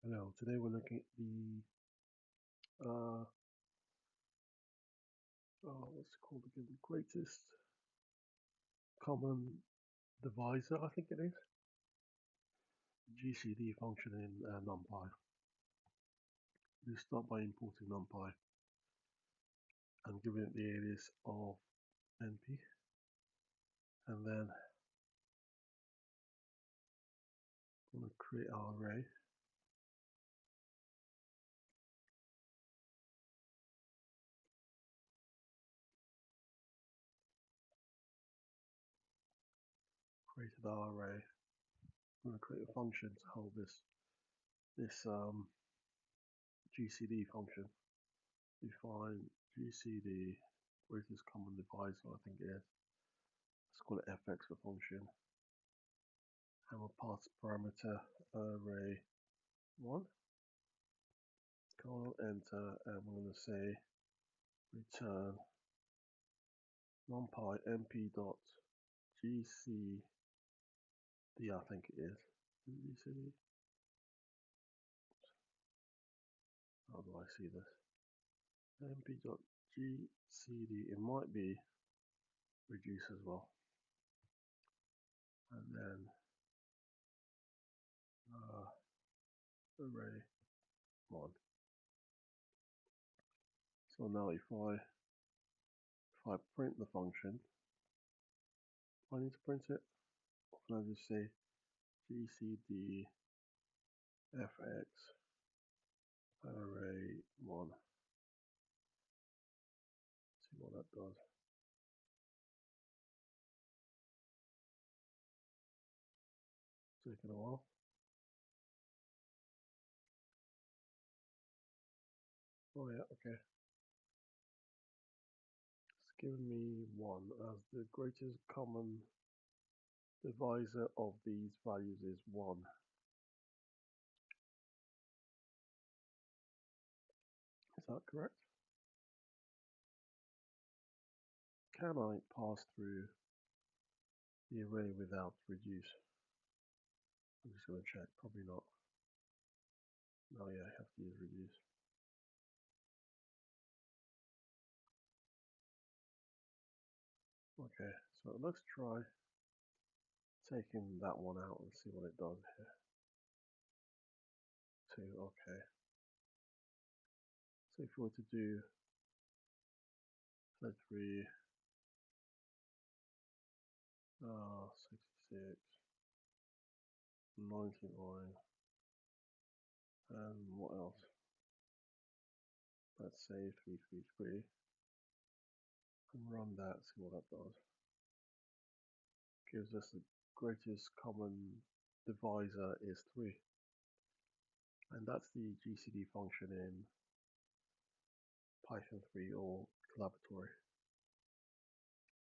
Hello, today we're looking at the what's it called again? The greatest common divisor, I think it is. GCD function in Numpy. We start by importing Numpy and giving it the alias of NP, and then I'm going to create our array. Created our array. I'm going to create a function to hold this GCD function. Define GCD greatest common divisor, I think it is. Let's call it fx for function. And we'll pass parameter array 1, colon, enter, and we're going to say return numpy np dot gcd, I think it is. GCD. How do I see this? np dot gcd. It might be reduce as well. And then array 1. So now if I print the function, I need to print it. Or can I just say gcd fx array 1? See what that does. Taking a while. Oh yeah, okay. It's given me 1 as the greatest common divisor of these values is 1. Is that correct? Can I pass through the array without reduce? I'm just going to check. Probably not. No, yeah, I have to use reduce. Okay, so let's try taking that one out and see what it does here. 2, okay. So if we were to do thread 3, 66, 99, and what else? Let's say 333 and run that, see what that does. Gives us the greatest common divisor is 3. And that's the GCD function in Python 3 or Collaboratory.